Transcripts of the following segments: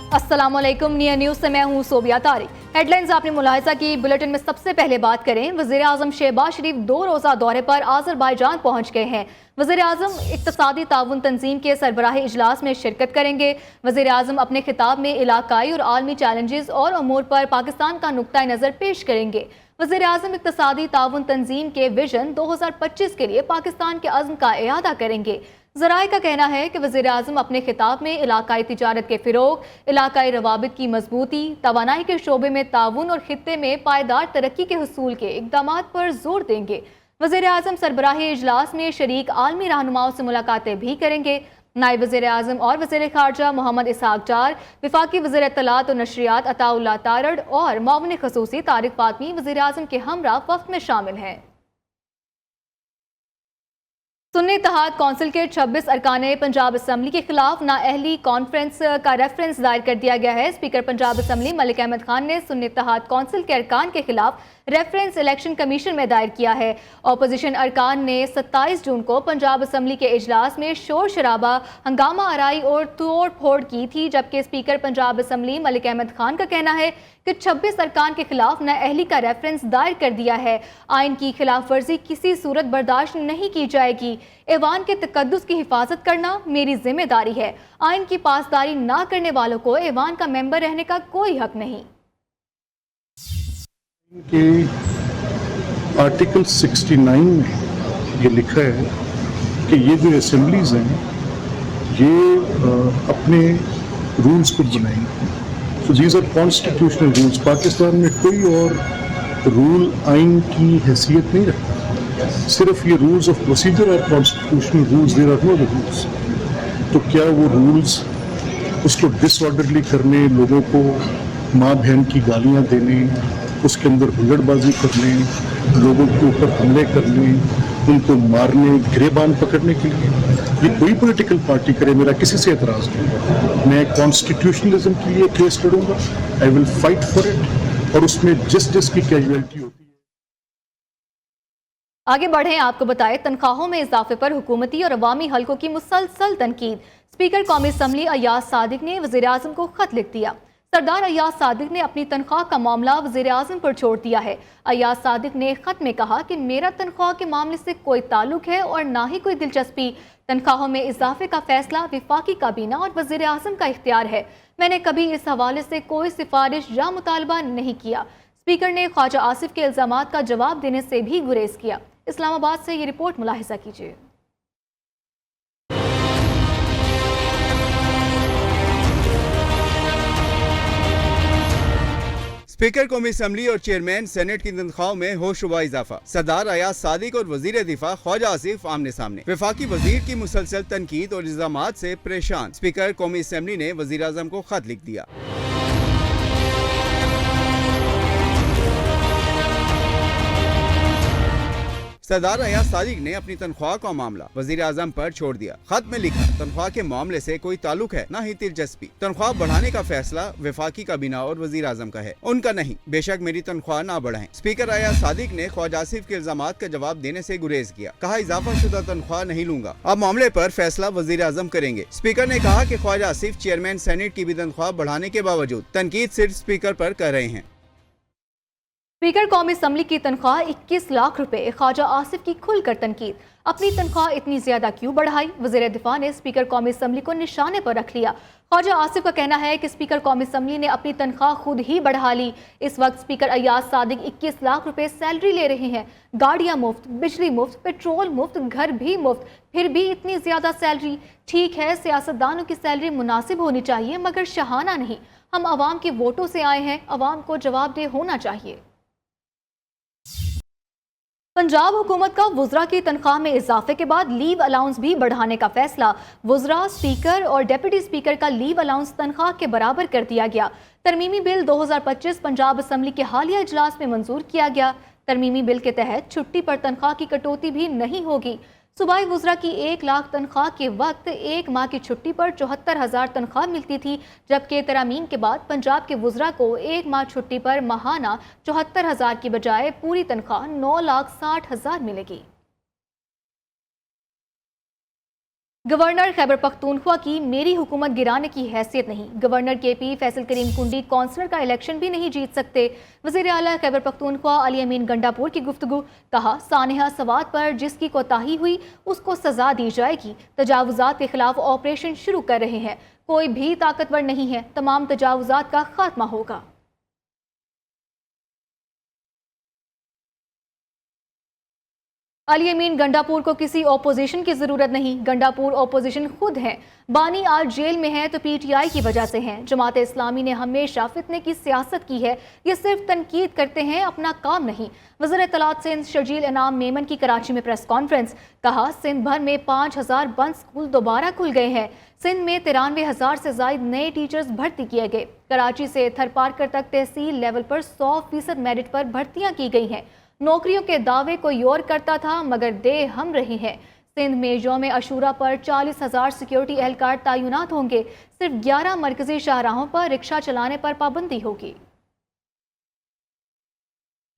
अस्सलाम वालेकुम। Near news से मैं हूं सोबिया तारिक। हेडलाइंस आपने मुलाहिजा की। बुलेटिन में सबसे पहले बात करें, वज़ीर आज़म शहबाज शरीफ 2 रोज़ा दौरे पर आज़रबाईजान पहुंच गए हैं। वज़ीर आज़म इक़्तिसादी ताउन तंजीम के सरबराही इजलास में शिरकत करेंगे। वज़ीर आज़म अपने खिताब में इलाकाई और आलमी चैलेंजेस और अमूर पर पाकिस्तान का नुक्ता नज़र पेश करेंगे। वज़ीर आज़म इक़्तिसादी ताउन तंजीम के विजन 2025 के लिए पाकिस्तान के अज़्म का इआदा करेंगे। ज़राए का कहना है कि वज़ीर आज़म अपने खिताब में इलाकाई तिजारत के फ़रोग़, इलाकाई रवाबित की मजबूती, तवानाई के शोबे में ताउन और खित्ते में पायदार तरक्की के हुसूल के इक़दामात पर जोर देंगे। वज़ीर आज़म सरबराही इजलास में शरीक आलमी रहनुमाओं से मुलाकातें भी करेंगे। नायब वज़ीर आज़म और वज़ीर ख़ारजा मोहम्मद इसहाक़ डार, वफ़ाक़ी वज़ीर इत्तलात और नशरियात अताउल्लाह तारड़ और मुआविन ख़ुसूसी तारिक फ़ातमी वज़ीर आज़म के हमरा वफ़द में शामिल हैं। सुन्नी इत्तेहाद कौंसिल के 26 अरकाने पंजाब असम्बली के खिलाफ नाअहली कॉन्फ्रेंस का रेफरेंस दायर कर दिया गया है। स्पीकर पंजाब असम्बली मलिक अहमद खान ने सुन्नी इत्तेहाद कौंसिल के अरकान के खिलाफ रेफरेंस इलेक्शन कमीशन में दायर किया है। अपोजिशन अरकान ने 27 जून को पंजाब असम्बली के इजलास में शोर शराबा, हंगामा आराई और तोड़ फोड़ की थी, जबकि स्पीकर पंजाब असम्बली मलिक अहमद खान का कहना है कि 26 अरकान के खिलाफ नाअहली का रेफरेंस दायर कर दिया है। आइन की खिलाफ वर्जी किसी सूरत बर्दाश्त नहीं की जाएगी। ऐवान के तकद्दुस की हिफाजत करना मेरी जिम्मेदारी है। आइन की पासदारी ना करने वालों को ऐवान का मेंबर रहने का कोई हक नहीं। कि आर्टिकल 69 में ये लिखा है कि ये जो असेंबलीज हैं ये अपने रूल्स खुद बनाएंगे। So these are constitutional rules. Pakistan में कोई और रूल आइन की हैसियत नहीं रखता, सिर्फ ये रूल्स ऑफ प्रोसीजर और constitutional rules, there are no other rules. तो क्या वो रूल्स उसको डिसऑर्डरली करने, लोगों को माँ बहन की गालियाँ देने, उसके अंदर हुल्लड़बाजी करने, लोगों के ऊपर हमले करने, उनको मारने, गिरेबान पकड़ने के लिए ये कोई पॉलिटिकल पार्टी करे, मेरा किसी से एतराज़ नहीं। मैं कॉन्स्टिट्यूशनलिज्म के लिए केस लड़ूंगा, I will fight for it, और उसमें जिस की कैजुअलिटी होती है। आगे बढ़ें, आपको बताएं, तनख्वाहों में इजाफे पर हुकूमती और अवामी हलकों की मुसलसल तनकीद। स्पीकर कौमी असम्बली अय्याज सादिक ने वज़ीर आज़म को खत लिख दिया। सरदार अय्याज सादिक ने अपनी तनख्वाह का मामला वज़ीर आज़म पर छोड़ दिया है। अय्याज सादिक ने खत में कहा कि मेरा तनख्वाह के मामले से कोई ताल्लुक है और ना ही कोई दिलचस्पी। तनख्वाहों में इजाफे का फैसला वफाकी काबीना और वज़ीर आज़म का इख्तियार है। मैंने कभी इस हवाले से कोई सिफारिश या मुतालबा नहीं किया। स्पीकर ने ख्वाजा आसिफ के इल्ज़ामात का जवाब देने से भी गुरेज किया। इस्लामाबाद से ये रिपोर्ट मुलाहिजा कीजिए। स्पीकर कौमी असम्बली और चेयरमैन सेनेट की तनख्वाहों में होशरुबा इजाफा। सरदार अय्याज सादिक और वजीर दिफा ख्वाजा आसिफ आमने सामने। वफाकी वजीर की मुसलसल तनकीद और इल्जामात से परेशान स्पीकर कौमी असम्बली ने वजीर आज़म को खत लिख दिया। सरदार अय्याज सादिक ने अपनी तनख्वाह का मामला वजीर आज़म पर छोड़ दिया। खत में लिखा, तनख्वाह के मामले से कोई ताल्लुक है ना ही दिलचस्पी। तनख्वाह बढ़ाने का फैसला वफाकी काबीना और वजीर आज़म का है, उनका नहीं। बेशक मेरी तनख्वाह ना बढ़ाएं। स्पीकर अय्याज सादिक ने ख्वाजा आसिफ के इल्जामात का जवाब देने से गुरेज किया। कहा, इजाफा शुदा तनख्वाह नहीं लूंगा, अब मामले पर फैसला वजीर आज़म करेंगे। स्पीकर ने कहा कि ख्वाजा आसिफ चेयरमैन सेनेट की भी तनख्वाह बढ़ाने के बावजूद तनकीद सिर्फ स्पीकर पर कर रहे हैं। स्पीकर कौमी असम्बली की तनख्वाह 21 लाख रुपए। ख्वाजा आसिफ की खुलकर तनकीद। अपनी तनख्वाह इतनी ज्यादा क्यों बढ़ाई? वज़ीर दिफा ने स्पीकर कौमी असम्बली को निशाने पर रख लिया। ख्वाजा आसिफ का कहना है कि स्पीकर कौमी असम्बली ने अपनी तनख्वाह खुद ही बढ़ा ली। इस वक्त स्पीकर अय्याज सादिक 21 लाख रुपए सैलरी ले रहे हैं। गाड़ियां मुफ्त, बिजली मुफ्त, पेट्रोल मुफ्त, घर भी मुफ्त, फिर भी इतनी ज्यादा सैलरी। ठीक है, सियासतदानों की सैलरी मुनासिब होनी चाहिए, मगर शहाना नहीं। हम अवाम के वोटों से आए हैं, अवाम को जवाबदेह होना चाहिए। पंजाब हुकूमत का वुज़रा की तनख्वाह में इजाफे के बाद लीव अलाउंस भी बढ़ाने का फैसला। वुज़रा, स्पीकर और डिप्टी स्पीकर का लीव अलाउंस तनख्वाह के बराबर कर दिया गया। तरमीमी बिल 2025 पंजाब असम्बली के हालिया इजलास में मंजूर किया गया। तरमीमी बिल के तहत छुट्टी पर तनख्वाह की कटौती भी नहीं होगी। सूबाई वुज़रा की 1 लाख तनख्वाह के वक्त 1 माह की छुट्टी पर 74,000 तनख्वाह मिलती थी, जबकि तरामीम के बाद पंजाब के वुज़रा को 1 माह छुट्टी पर माहाना 74,000 की बजाय पूरी तनख्वाह 9,60,000 मिलेगी। गवर्नर खैबर पख्तूनख्वा की मेरी हुकूमत गिराने की हैसियत नहीं। गवर्नर केपी फैसल करीम कुंडी काउंसलर का इलेक्शन भी नहीं जीत सकते। वज़ीर आला खैबर पख्तूनख्वा अली अमीन गंडापुर की गुफ्तगू। कहा, सानिहा सवात पर जिसकी कोताही हुई उसको सजा दी जाएगी। तजावुजात के खिलाफ ऑपरेशन शुरू कर रहे हैं। कोई भी ताकतवर नहीं है। तमाम तजावुजात का खात्मा होगा। अली अमीन गंडापुर को किसी ओपोजिशन की जरूरत नहीं। गंडापुर ओपोजिशन खुद है। बानी आज जेल में है तो पीटीआई की वजह से हैं। जमात इस्लामी ने हमेशा फितने की सियासत की है। ये सिर्फ तनकीद करते हैं, अपना काम नहीं। वज़ीर इत्तलात सिंध शर्जील इनाम मेमन की कराची में प्रेस कॉन्फ्रेंस। कहा, सिंध भर में 5000 बंद स्कूल दोबारा खुल गए हैं। सिंध में 93,000 से ज्यादा नए टीचर्स भर्ती किए गए। कराची से थरपारकर तक तहसील लेवल पर 100% मेरिट पर भर्तियां की गई हैं। नौकरियों के दावे कोई और करता था मगर दे हम रहे हैं। सिंध में यौम अशूरा पर 40,000 सिक्योरिटी एहलकार तैनात होंगे। सिर्फ 11 मरकजी शाहराहों पर रिक्शा चलाने पर पाबंदी होगी।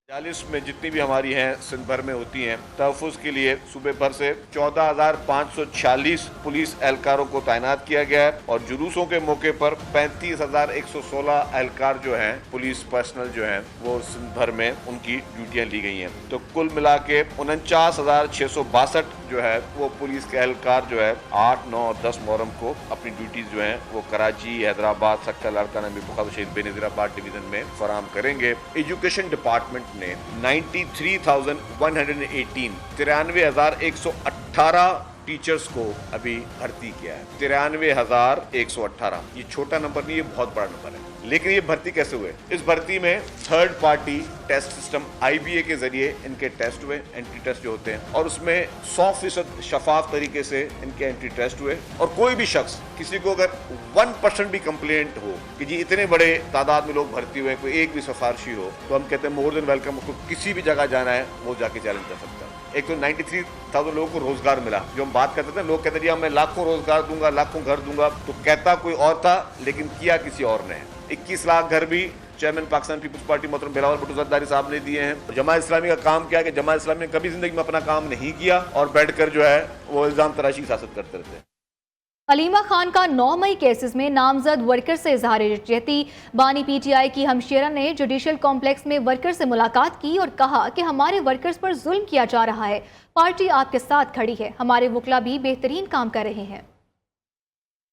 40 में जितनी भी हमारी हैं सिंध भर में होती हैं, तहफ़्फ़ुज़ के लिए सूबे भर से 14,546 पुलिस एहलकारों को तैनात किया गया है और जुलूसों के मौके पर 35,116 एहलकार जो हैं, पुलिस पर्सनल जो हैं, वो सिंध भर में उनकी ड्यूटियां ली गई हैं। तो कुल मिला के 49,662 जो है वो पुलिस के एहलकार जो है 8, 9 और 10 मुहर्रम को अपनी ड्यूटीज जो हैं वो कराची, हैदराबाद, सक्कर, लाड़काना में बुखारा शहीद बेनज़ीराबाद डिवीजन में फराहम करेंगे। एजुकेशन डिपार्टमेंट ने 93,118 93,118 टीचर्स को अभी भर्ती किया है। 93,118 ये छोटा नंबर नहीं, ये बहुत बड़ा नंबर है। लेकिन ये भर्ती कैसे हुए? इस भर्ती में third party test system IBA के जरिए इनके टेस्ट हुए, एंट्री टेस्ट जो होते हैं, और उसमें 100% शफाफ तरीके से इनके एंट्री टेस्ट हुए। और कोई भी शख्स, किसी को अगर 1% भी कंप्लेंट हो कि जी इतने बड़े तादाद में लोग भर्ती हुए, कोई एक भी सिफारिशी हो, तो हम कहते हैं मोर देन वेलकम। उसको किसी भी जगह जाना है वो जाके चैलेंज कर सकता है। एक तो 93,000 लोगों को रोजगार मिला। जो हम बात करते थे, लोग कहते हैं मैं लाखों रोजगार दूंगा, लाखों घर दूंगा, तो कहता कोई और था लेकिन किया किसी और ने। 21 लाख घर भी चेयरमैन पाकिस्तान पीपल्स पार्टी मोहतरम बिलावल भुट्टो ज़रदारी साहब ने दिए हैं। जमात इस्लामी का काम क्या है कि जमात इस्लामी ने कभी जिंदगी में अपना काम नहीं किया और बैठकर जो है वो इल्जाम तराशी सियासत करते रहते हैं। हलीमा खान का 9 मई केसेस में नामजद वर्कर से इजहार यकजहती। बानी PTI की हमशेरा ने जुडिशल कॉम्प्लेक्स में वर्कर से मुलाकात की और कहा कि हमारे वर्कर्स पर जुल्म किया जा रहा है। पार्टी आपके साथ खड़ी है। हमारे वकला भी बेहतरीन काम कर रहे हैं।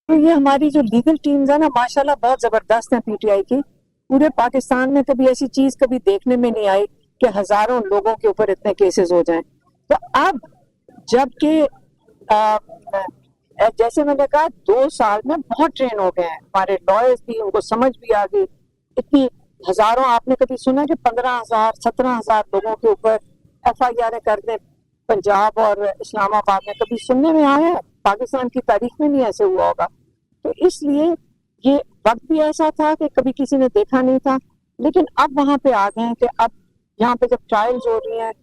तो ये हमारी जो लीगल टीम्स है ना, माशाल्लाह बहुत जबरदस्त है PTI की। पूरे पाकिस्तान में कभी ऐसी चीज कभी देखने में नहीं आई कि हजारों लोगों के ऊपर इतने केसेस हो जाएं। तो अब जबकि जैसे मैंने कहा 2 साल में बहुत ट्रेन हो गए हैं हमारे लॉयर्स भी, उनको समझ भी आ गई। इतनी हजारों, आपने कभी सुना कि 15,000 17,000 लोगों के ऊपर FIR कर दें पंजाब और इस्लामाबाद में? कभी सुनने में आया है? पाकिस्तान की तारीख में नहीं ऐसे हुआ होगा। तो इसलिए ये वक्त भी ऐसा था कि कभी किसी ने देखा नहीं था, लेकिन अब वहां पे आ गए हैं कि अब यहाँ पे जब ट्रायल्स हो रही हैं,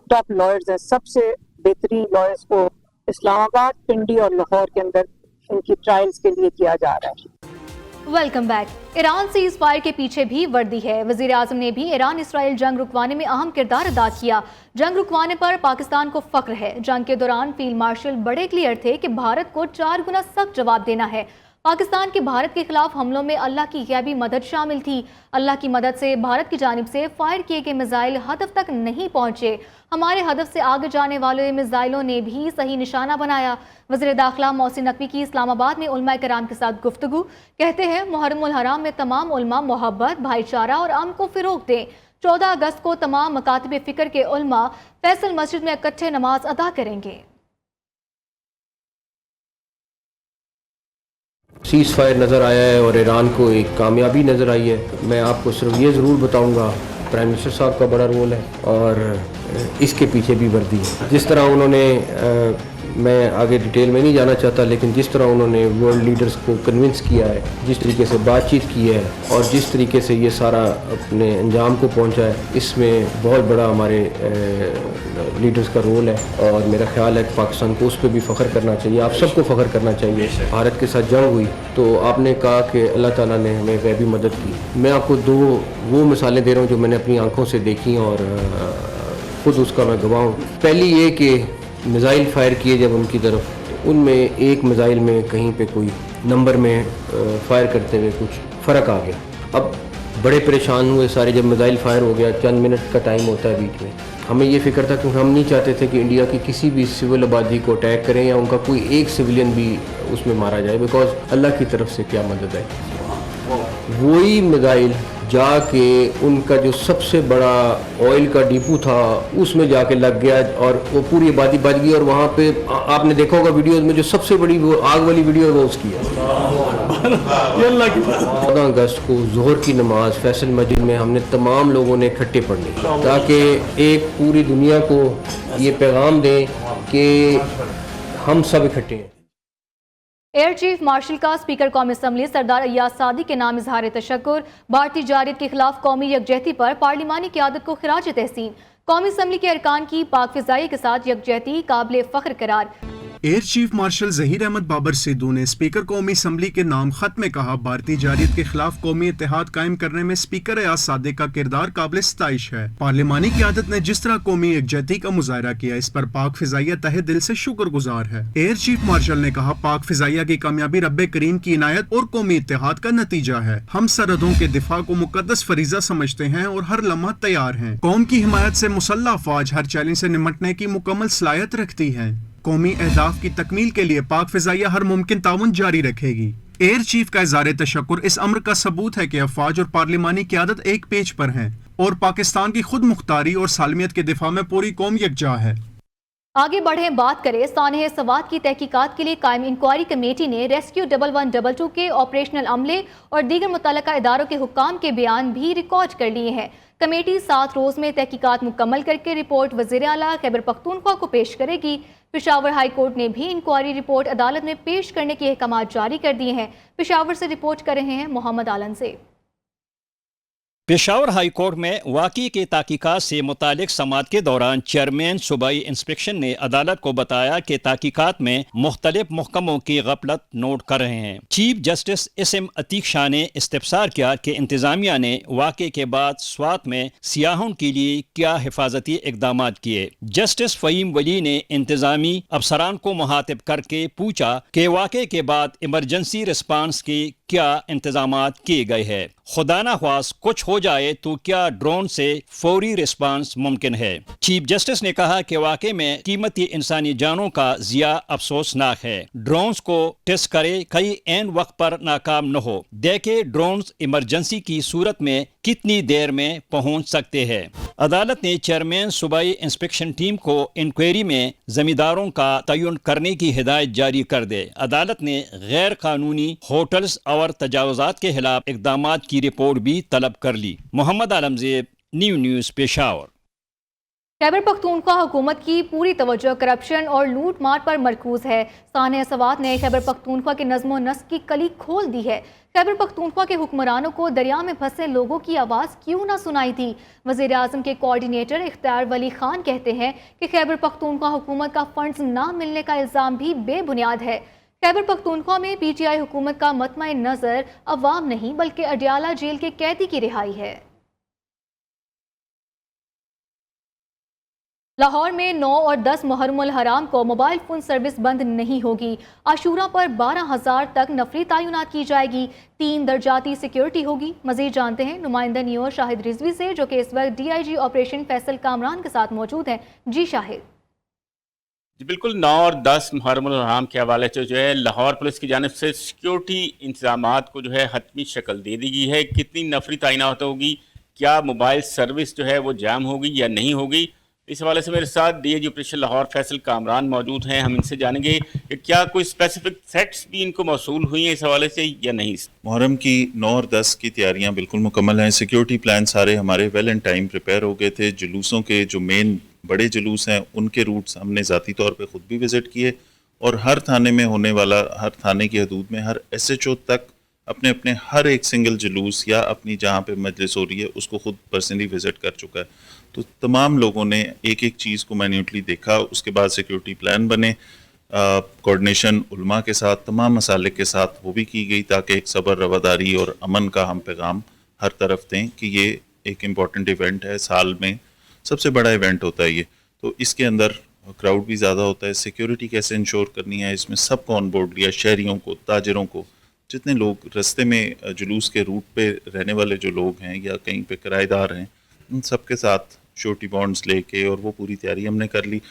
टॉप लॉयर्स हैं, सबसे बेहतरीन लॉयर्स को इस्लामाबाद, पिंडी और लाहौर के अंदर इनकी ट्रायल्स के लिए किया जा रहा है। Welcome back. Iran cease fire के पीछे भी वर्दी है। वजीर आजम ने भी ईरान इसराइल जंग रुकवाने में अहम किरदार अदा किया। जंग रुकवाने पर पाकिस्तान को फख्र है। जंग के दौरान फील्ड मार्शल बड़े क्लियर थे कि भारत को 4 गुना सख्त जवाब देना है। पाकिस्तान के भारत के खिलाफ हमलों में अल्लाह की गैबी मदद शामिल थी। अल्लाह की मदद से भारत की जानिब से फायर किए गए मिसाइल हदफ तक नहीं पहुंचे। हमारे हदफ से आगे जाने वाले मिसाइलों ने भी सही निशाना बनाया। वज़ीर दाखिला मोहसिन नकवी की इस्लामाबाद में उलमा कराम के साथ गुफ्तगू। कहते हैं मुहर्रमुल हराम में तमाम उलमा मोहब्बत, भाईचारा और अमन को फ़रोग़ दें। 14 अगस्त को तमाम मकातिब फ़िक्र के उलमा फैसल मस्जिद में इकट्ठे नमाज अदा करेंगे। सीज़ फायर नज़र आया है और ईरान को एक कामयाबी नज़र आई है। मैं आपको सिर्फ ये ज़रूर बताऊंगा, प्राइम मिनिस्टर साहब का बड़ा रोल है और इसके पीछे भी वर्दी है। जिस तरह उन्होंने मैं आगे डिटेल में नहीं जाना चाहता, लेकिन जिस तरह उन्होंने वर्ल्ड लीडर्स को कन्विंस किया है, जिस तरीके से बातचीत की है और जिस तरीके से ये सारा अपने अंजाम को पहुंचा है, इसमें बहुत बड़ा हमारे लीडर्स का रोल है। और मेरा ख्याल है कि पाकिस्तान को उस पर भी फ़ख्र करना चाहिए, आप सबको फ़ख्र करना चाहिए। भारत के साथ जंग हुई तो आपने कहा कि अल्लाह ताला ने हमें गैबी मदद की। मैं आपको 2 वो मिसालें दे रहा हूँ जो मैंने अपनी आँखों से देखी और ख़ुद उसका मैं गवाह हूँ। पहली ये कि मिसाइल फायर किए जब उनकी तरफ, ان میں ایک میزائل میں کہیں پہ کوئی نمبر میں فائر کرتے ہوئے کچھ فرق آ گیا. اب بڑے پریشان ہوئے سارے جب میزائل فائر ہو گیا, چند منٹ کا ٹائم ہوتا ہے بیچ میں. ہمیں یہ فکر تھا کیونکہ ہم نہیں چاہتے تھے کہ انڈیا کی کسی بھی سول آبادی کو اٹیک کریں یا ان کا کوئی ایک سویلین بھی اس میں مارا جائے, بیکاز اللہ کی طرف سے کیا مدد ہے. وہی میزائل جا کے ان کا جو سب سے بڑا آئل کا ڈیپو تھا اس میں جا کے لگ گیا اور وہ پوری آبادی بچ گئی. اور وہاں پہ آپ نے دیکھا ہوگا ویڈیوز میں جو سب سے بڑی وہ آگ والی ویڈیو ہے وہ اس کی ہے. 14 اگست کو ظہر کی نماز فیصل مسجد میں ہم نے تمام لوگوں نے اکٹھے پڑھنی تاکہ ایک پوری دنیا کو یہ پیغام دیں کہ ہم سب اکٹھے ہیں. ایئر چیف مارشل کا اسپیکر قومی اسمبلی سردار ایاز صادق کے نام اظہار تشکر. بھارتی جارحیت کے خلاف قومی یکجہتی پر پارلیمانی قیادت کو خراج تحسین. قومی اسمبلی کے ارکان کی پاک فضائیہ کے ساتھ یکجہتی قابل فخر قرار. Air chief marshal Zaheer Ahmed Babar Sidhu نے اسپیکر قومی اسمبلی کے نام خط میں کہا, بھارتی جارحیت کے خلاف قومی اتحاد قائم کرنے میں اسپیکر ایاز صادق کا کردار قابل ستائش ہے. پارلیمانی قیادت نے جس طرح قومی یکجہتی کا مظاہرہ کیا اس پر پاک فضائیہ تہہ دل سے شکر گزار ہے. ایئر چیف مارشل نے کہا, پاک فضائیہ کی کامیابی رب کریم کی عنایت اور قومی اتحاد کا نتیجہ ہے. ہم سرحدوں کے دفاع کو مقدس فریضہ سمجھتے ہیں اور ہر لمحہ تیار ہیں. قوم کی حمایت سے مسلح افواج ہر چیلنج سے نمٹنے کی مکمل صلاحیت رکھتی ہیں. قومی اہداف کی تکمیل کے لیے پاک فضائیہ ہر ممکن تعاون جاری رکھے گی. ایئر چیف کا اظہار تشکر اس امر کا ثبوت ہے کہ افواج اور پارلیمانی قیادت ایک پیج پر ہیں اور پاکستان کی خود مختاری اور سالمیت کے دفاع میں پوری قوم یکجا ہے. آگے بڑھیں بات کریں سانحہ سوات کی تحقیقات کے لیے قائم انکوائری کمیٹی نے ریسکیو 1122 کے آپریشنل عملے اور دیگر متعلقہ اداروں کے حکام کے بیان بھی ریکارڈ کر لیے ہیں. کمیٹی 7 روز میں تحقیقات مکمل کر کے رپورٹ وزیر اعلیٰ خیبر پختونخوا کو پیش کرے گی. پشاور ہائی کورٹ نے بھی انکوائری رپورٹ عدالت میں پیش کرنے کے احکامات جاری کر دیے ہیں. پشاور سے رپورٹ کر رہے ہیں محمد عالم سے. پشاور ہائی کورٹ میں واقعے کے تحقیقات سے متعلق سماعت کے دوران چیئرمین صوبائی انسپیکشن نے عدالت کو بتایا کہ تحقیقات میں مختلف محکموں کی غفلت نوٹ کر رہے ہیں. چیف جسٹس اسم عتیق شاہ نے استفسار کیا کہ انتظامیہ نے واقعے کے بعد سوات میں سیاحوں کے لیے کیا حفاظتی اقدامات کیے. جسٹس فہیم ولی نے انتظامی افسران کو مخاطب کر کے پوچھا کہ واقعے کے بعد ایمرجنسی رسپانس کے کیا انتظامات کیے گئے ہیں. خدا نخواست کچھ ہو جائے تو کیا ڈرون سے فوری رسپانس ممکن ہے. چیف جسٹس نے کہا کہ واقعے میں قیمتی انسانی جانوں کا ضیاع افسوسناک ہے. ڈرونز کو ٹیسٹ کرے کئی عین وقت پر ناکام نہ ہو. دیکھے ڈرونز ایمرجنسی کی صورت میں کتنی دیر میں پہنچ سکتے ہیں. عدالت نے چیئرمین صوبائی انسپیکشن ٹیم کو انکوائری میں زمینداروں کا تعین کرنے کی ہدایت جاری کر دے. عدالت نے غیر قانونی ہوٹلز اور تجاوزات کے خلاف اقدامات کی رپورٹ بھی طلب کر لی. محمد عالم زیب، نیو نیوز پشاور. خیبر پختونخوا حکومت کی پوری توجہ کرپشن اور لوٹ مار پر مرکوز ہے. سانحہ سوات نے خیبر پختونخوا کے نظم و نسق کی کلی کھول دی ہے. خیبر پختونخوا کے حکمرانوں کو دریا میں پھنسے لوگوں کی آواز کیوں نہ سنائی تھی؟ وزیر اعظم کے کوارڈینیٹر اختیار ولی خان کہتے ہیں کہ خیبر پختونخوا حکومت کا فنڈز نہ ملنے کا الزام بھی بے بنیاد ہے. خیبر پختونخوا میں پی ٹی آئی حکومت کا مطمع نظر عوام نہیں بلکہ اڈیالہ جیل کے قیدی کی رہائی ہے. لاہور میں 9 اور 10 محرم الحرام کو موبائل فون سروس بند نہیں ہوگی. عاشورہ پر 12,000 تک نفری تعینات کی جائے گی. 3 درجاتی سیکیورٹی ہوگی. مزید جانتے ہیں نمائندہ نیو شاہد رضوی سے جو کہ اس وقت D I G operation Faisal Kamran کے ساتھ موجود ہیں. جی شاہد. جی بالکل 9 اور 10 محرم الحرام کے حوالے سے جو ہے لاہور پولیس کی جانب سے سیکیورٹی انتظامات کو جو ہے حتمی شکل دے دی گئی ہے. کتنی نفری تعینات ہوگی, کیا موبائل سروس جو ہے وہ جام ہوگی یا نہیں ہوگی, اس حوالے سے میرے ساتھ D I G operation Lahore Faisal Kamran موجود ہیں. ہم ان سے جانیں گے کہ کیا کوئی اسپیسیفک سیٹس بھی ان کو موصول ہوئی ہیں اس حوالے سے یا نہیں. محرم کی 9 اور 10 کی تیاریاں بالکل مکمل ہیں. سیکیورٹی پلان سارے ہمارے ویل اینڈ ٹائم پریپیئر ہو گئے تھے. جلوسوں کے جو مین بڑے جلوس ہیں ان کے روٹس ہم نے ذاتی طور پہ خود بھی وزٹ کیے اور ہر تھانے میں ہونے والا, ہر تھانے کی حدود میں ہر ایس ایچ او تک اپنے اپنے ہر ایک سنگل جلوس یا اپنی جہاں پہ مجلس ہو رہی ہے اس کو خود پرسنلی وزٹ کر چکا ہے. تو تمام لوگوں نے ایک ایک چیز کو مینیوٹلی دیکھا. اس کے بعد سیکیورٹی پلان بنے, کوارڈینیشن علماء کے ساتھ, تمام مسالک کے ساتھ وہ بھی کی گئی تاکہ ایک صبر, رواداری اور امن کا ہم پیغام ہر طرف دیں کہ یہ ایک امپورٹنٹ ایونٹ ہے, سال میں سب سے بڑا ایونٹ ہوتا ہے یہ. تو اس کے اندر क्राउड भी ज़्यादा होता है, सिक्योरिटी कैसे इंश्योर करनी है, इसमें सबको ऑन बोर्ड लिया, शहरियों को, ताजरों को, जितने लोग रास्ते में जुलूस के रूट पे रहने वाले जो लोग हैं या कहीं पे किराएदार हैं, उन सब के साथ श्योरिटी बॉन्ड्स लेके और वो पूरी तैयारी हमने कर ली।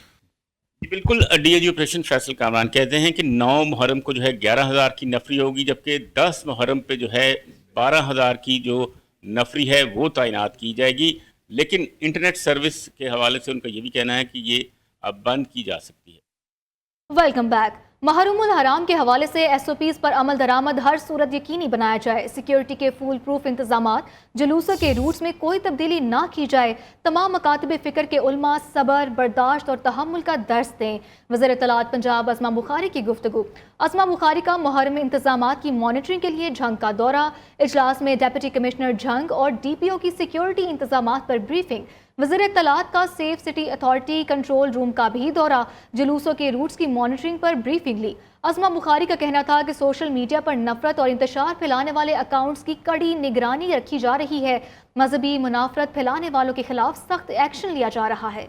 बिल्कुल, डीआईजी ऑपरेशन फैसल कामरान कहते हैं कि 9 मुहर्रम को जो है 11,000 की नफरी होगी, जबकि 10 मुहर्रम पे जो है 12,000 की जो नफरी है वो तैनात की जाएगी। लेकिन इंटरनेट सर्विस के हवाले से उनका ये भी कहना है कि ये अब बंद की जा सकती है। Welcome back. महरमुल हराम के हवाले से SOPs पर अमल दरामद हर सूरत यकीनी बनाया जाए। सिक्योरिटी के फुल प्रूफ इंतजामात, जुलूसों के रूट्स में कोई तब्दीली ना की जाए। तमाम मकातब फ़िक्र के उलमा सब्र, बर्दाश्त और तहम्मुल का दर्स दें। वज़ीर इत्तलात पंजाब अस्मा बुखारी की गुफ्तगू। अस्मा बुखारी का मुहर्रम इंतजामात की मॉनिटरिंग के लिए झंग का दौरा। इजलास में डिप्टी कमिश्नर झंग और DPO की सिक्योरिटी इंतजामात पर ब्रीफिंग। वज़ीर इत्तलात का safe city authority control room का भी दौरा। जुलूसों के रूट्स की मॉनिटरिंग पर ब्रीफिंग ली। अस्मा बुखारी का कहना था कि सोशल मीडिया पर नफरत और इंतशार फैलाने वाले अकाउंट्स की कड़ी निगरानी रखी जा रही है। मजहबी मुनाफरत फैलाने वालों के खिलाफ सख्त एक्शन लिया जा रहा है।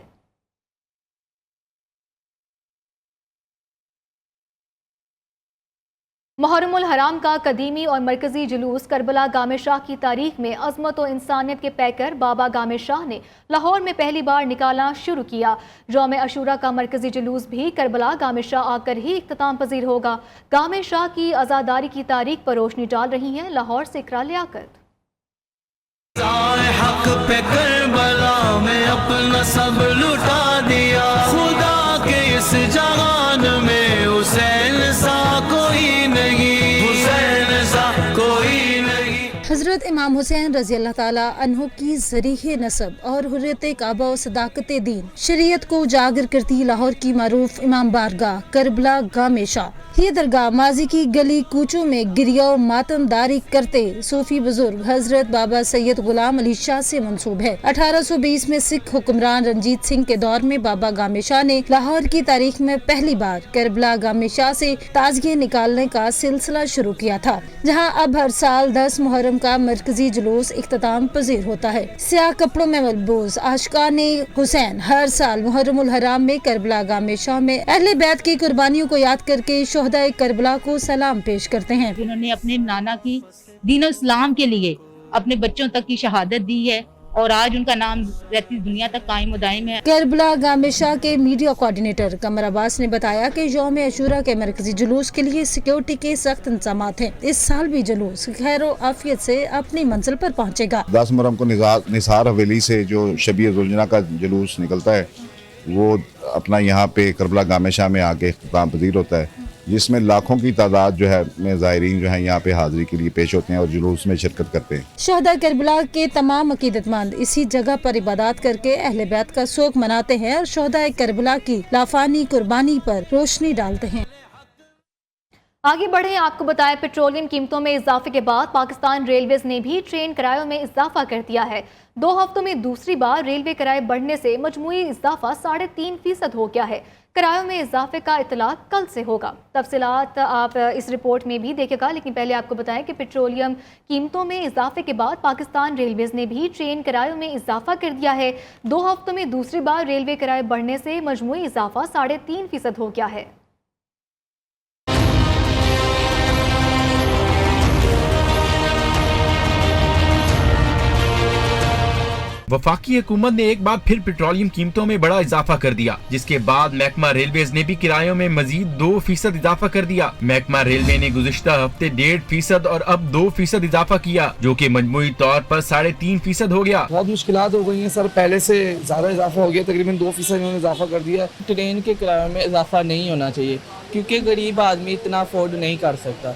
मुहर्रमुल हराम का कदीमी और मरकजी जुलूस करबला गामे शाह की तारीख में अज़मत और इंसानियत के पैकर बाबा गामे शाह ने लाहौर में पहली बार निकालना शुरू किया। यौम अशूरा का मरकजी जुलूस भी करबला गामे शाह आकर ही इख्तिताम पजीर होगा। गामे शाह की आज़ादारी की तारीख पर रोशनी डाल रही हैं लाहौर से इकरा लियाकत। हक पे करबला में अपना सब लुटा दिया, खुदा के इस जहान में हुसैन सा कोई नहीं, हुसैन सा कोई नहीं। हज़रत इमाम हुसैन रज़ी अल्लाह ताला अन्हु की ज़रीह नसब और हुर्रियत काबा और सदाकत दीन शरीयत को उजागर करती लाहौर की मारूफ इमाम बारगाह करबला गामे शाह। ये दरगाह माजी की गली कूचों में गिरिया और मातमदारी करते सूफी बुजुर्ग हजरत बाबा सैयद गुलाम अली शाह से मंसूब है। 1820 में सिख हुक्मरान रंजीत सिंह के दौर में बाबा गामे शाह ने लाहौर की तारीख में पहली बार करबला गामे शाह से ताज़िए निकालने का सिलसिला शुरू किया था, जहाँ अब हर साल 10 मुहर्रम का मरकजी जुलूस इख्तिताम पजीर होता है। स्याह कपड़ों में मलबूस आशिकाने हुसैन हर साल मुहर्रमुल हराम में करबला गामे शाह में अहले बैत की कुर्बानियों को याद करके शोहदाए करबला को सलाम पेश करते हैं। जिन्होंने अपने नाना की दीन इस्लाम के लिए अपने बच्चों तक की शहादत दी है और आज उनका नाम रहती दुनिया तक कायम व दायम है। करबला गामे शाह के मीडिया कोऑर्डिनेटर कमर अब्बास ने बताया कि यौम अशूरा के मरकजी जुलूस के लिए सिक्योरिटी के सख्त इंतजामात हैं। इस साल भी जुलूस खैर आफियत से अपनी मंजिल पर पहुंचेगा। 10 मुहर्रम को निसार हवेली से जो शबीर जुलजना का जुलूस निकलता है वो अपना यहाँ पे करबला गामे शाह में आके इख्तिताम पजीर होता है, जिसमें लाखों की तादाद जो है में ज़ायरीन जो है यहाँ पे हाज़िरी के लिए पेश होते हैं और जुलूस में शिरकत करते हैं। शहदा करबला के तमाम अकीदतमंद इसी जगह पर इबादत करके अहले बैत का शोक मनाते हैं और शहदा करबला की लाफानी कुर्बानी पर रोशनी डालते हैं। आगे बढ़े, आपको बताएं पेट्रोलियम कीमतों में इजाफे के बाद पाकिस्तान रेलवेज ने भी ट्रेन किरायों में इजाफा कर दिया है। 2 हफ्तों में दूसरी बार रेलवे किराए बढ़ने से मजमूई इजाफा 3.5% हो गया है। किरायों में इजाफे का इतलाक कल से होगा। तफसीलात आप इस रिपोर्ट में भी देखेगा, लेकिन पहले आपको बताएं कि पेट्रोलियम कीमतों में इजाफे के बाद पाकिस्तान रेलवेज ने भी ट्रेन किरायों में इजाफा कर दिया है। 2 हफ्तों में दूसरी बार रेलवे किराए बढ़ने से मजमूई इजाफा 3.5% हो गया है। वफाकी हुकूमत ने एक बार फिर पेट्रोलियम कीमतों में बड़ा इजाफा कर दिया, जिसके बाद महकमा रेलवेज ने भी किरायों में मजीद 2% इजाफा कर दिया। महकमा रेलवे ने गुज़िश्ता हफ्ते 1.5% और अब 2% इजाफा किया, जो कि मजमूई तौर पर 3.5% हो गया। बहुत मुश्किलात हो गई हैं सर, पहले से ज्यादा इजाफा हो गया, तकरीबन 2% इन्होंने इजाफा कर दिया। ट्रेन के किराए में इजाफा नहीं होना चाहिए क्योंकि गरीब आदमी इतना अफोर्ड नहीं कर सकता,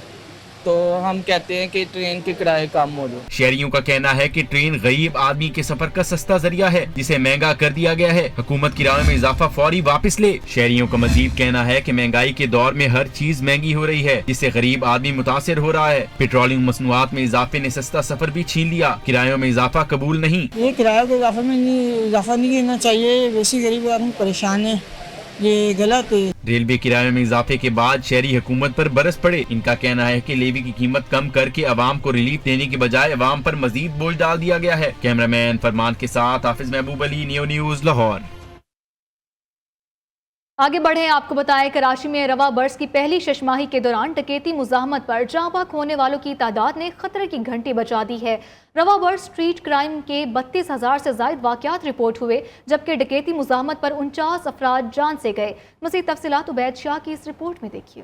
तो हम कहते हैं कि ट्रेन के किराए कम हो जाए। शहरियों का कहना है कि ट्रेन गरीब आदमी के सफर का सस्ता जरिया है, जिसे महंगा कर दिया गया है। हुकूमत किरायों में इजाफा फौरी वापस ले। शहरियों का मजीद कहना है कि महंगाई के दौर में हर चीज महंगी हो रही है, जिससे गरीब आदमी मुतासिर हो रहा है। पेट्रोलियम मसनूआत में इजाफे ने सस्ता सफर भी छीन लिया। किरायों में इजाफा कबूल नहीं। ये किराए के इजाफा नहीं करना चाहिए, वैसे गरीब आदमी परेशान है, ये गलत है। रेलवे किरायों में इजाफे के बाद शहरी हुकूमत पर बरस पड़े। इनका कहना है कि लेवी की कीमत कम करके अवाम को रिलीफ देने के बजाय अवाम पर मजीद बोझ डाल दिया गया है। कैमरामैन फरमान के साथ हाफिज महबूब अली, न्यू न्यूज़ लाहौर। आगे बढ़े आपको बताएं, कराची में रवा बर्स की पहली शशमाही के दौरान डकैती मुज़ाहमत पर जाँ बहक होने वालों की तादाद ने खतरे की घंटी बजा दी है। रवा बर्स स्ट्रीट क्राइम के 32,000 से ज़ायद वाक़यात रिपोर्ट हुए, जबकि डकैती मुज़ाहमत पर 49 अफराद जान से गए। मज़ीद तफसीलात उबैद शाह की इस रिपोर्ट में देखिए।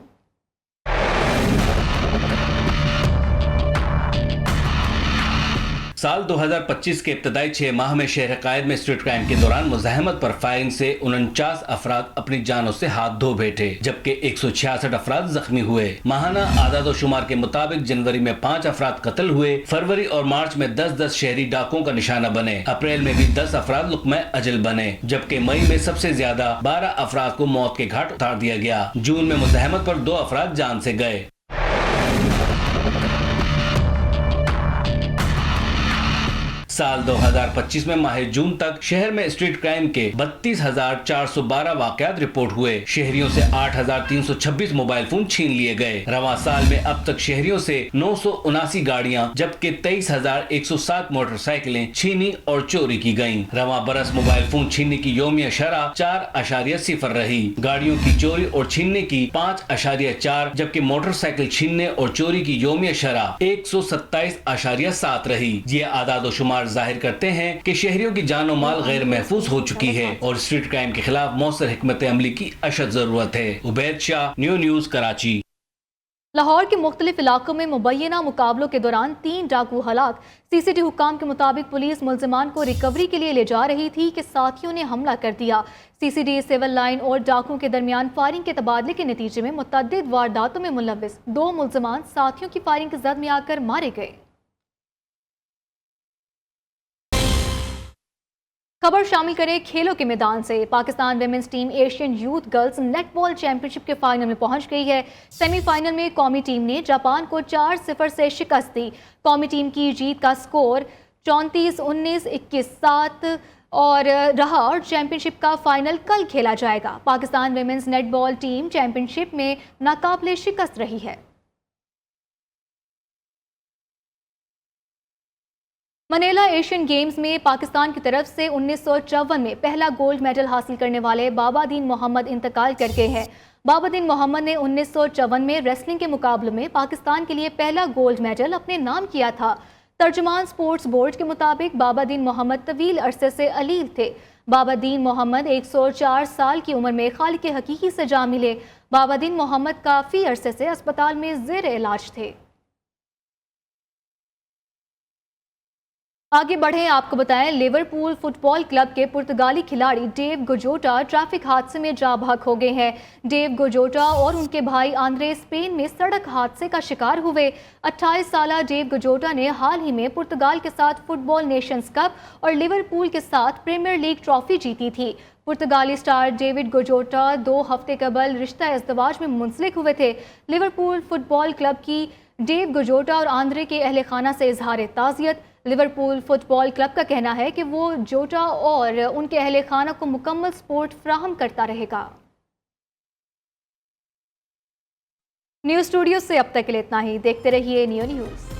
साल 2025 के इब्तदाई 6 माह में शहर कायद में स्ट्रीट क्राइम के दौरान मुज़ाहमत पर फायरिंग से 49 अफराद अपनी जानों से हाथ धो बैठे, जबकि 166 अफराद जख्मी हुए। माहाना आदाद शुमार के मुताबिक जनवरी में 5 अफराद कत्ल हुए, फरवरी और मार्च में 10-10 शहरी डाकुओं का निशाना बने, अप्रैल में भी 10 अफराद लुक़्मा अजल बने, जबकि मई में सबसे ज्यादा 12 अफराद को मौत के घाट उतार दिया गया। जून में मुज़ाहमत पर 2 अफराद जान से गए। साल 2025 में माह जून तक शहर में स्ट्रीट क्राइम के 32,412 वाकयात रिपोर्ट हुए। शहरियों से 8,326 मोबाइल फोन छीन लिए गए। रवां साल में अब तक शहरियों से 979 गाड़ियां जबकि 23,107 मोटरसाइकिलें छीनी और चोरी की गयीं। रवां बरस मोबाइल फोन छीनने की यौमिया शरह 4.0 रही। गाड़ियों की चोरी और छीनने की 5.4, जबकि मोटरसाइकिल छीनने और चोरी की यौमिया शरह 127.7 रही। ये आदाद शुमार जाहिर करते हैं कि शहरियों की जान और माल गैर महफूज हो चुकी है और स्ट्रीट क्राइम के खिलाफ मौसर हिकमत अमली की अशद जरूरत है। Ubaid Shah, Neo News, Karachi. लाहौर के मुख्तलिफ इलाकों में मुबैना मुकाबलों के दौरान 3 डाकू हलाक। CCD हुक्काम के मुताबिक पुलिस मुल्जिमान को रिकवरी के लिए ले जा रही थी कि साथियों ने हमला कर दिया। CCD सिविल लाइन और डाकुओं के दरमियान फायरिंग के तबादले के नतीजे में मुतअद्दिद वारदातों में मुलव्विस 2 मुल्जिमान साथियों की फायरिंग की जद में आकर मारे गए। खबर शामिल करें खेलों के मैदान से। Pakistan women's team Asian youth girls netball championship के फाइनल में पहुंच गई है। सेमीफाइनल में कौमी टीम ने जापान को 4-0 से शिकस्त दी। कौमी टीम की जीत का स्कोर 34-19, 21-7 और रहा और चैंपियनशिप का फाइनल कल खेला जाएगा। Pakistan women's netball team championship में नाकाबिले शिकस्त रही है। मनेला एशियन गेम्स में पाकिस्तान की तरफ से 1954 में पहला गोल्ड मेडल हासिल करने वाले बाबादीन मोहम्मद इंतकाल कर गए हैं। बाबादीन मोहम्मद ने 1954 में रेसलिंग के मुकाबले में पाकिस्तान के लिए पहला गोल्ड मेडल अपने नाम किया था। तर्जुमान स्पोर्ट्स बोर्ड के मुताबिक बाबादीन मोहम्मद तवील अरसे से अलील थे। बाबादीन मोहम्मद 104 साल की उम्र में खालिक हकीकी से जा मिले। बाबादीन मोहम्मद काफ़ी अरसे से अस्पताल में ज़ेर इलाज थे। आगे बढ़े आपको बताएं, लिवरपूल फुटबॉल क्लब के पुर्तगाली खिलाड़ी डेव गोजोटा ट्रैफिक हादसे में जाँ बहक हो गए हैं। डेव गोजोटा और उनके भाई आंद्रे स्पेन में सड़क हादसे का शिकार हुए। 28 साला डेव गोजोटा ने हाल ही में पुर्तगाल के साथ फुटबॉल नेशंस कप और लिवरपूल के साथ प्रीमियर लीग ट्रॉफी जीती थी। पुर्तगाली स्टार डेविड गोजोटा 2 हफ्ते कबल रिश्ता इज़्दिवाज में मुंसलिक हुए थे। लिवरपूल फुटबॉल क्लब की डेव गोजोटा और आंद्रे के अहल खाना से इजहार ताज़ियत। लिवरपूल फुटबॉल क्लब का कहना है कि वो जोटा और उनके अहले खाना को मुकम्मल सपोर्ट फ्राहम करता रहेगा। न्यूज़ स्टूडियो से अब तक के लिए इतना ही। देखते रहिए न्यू न्यूज़।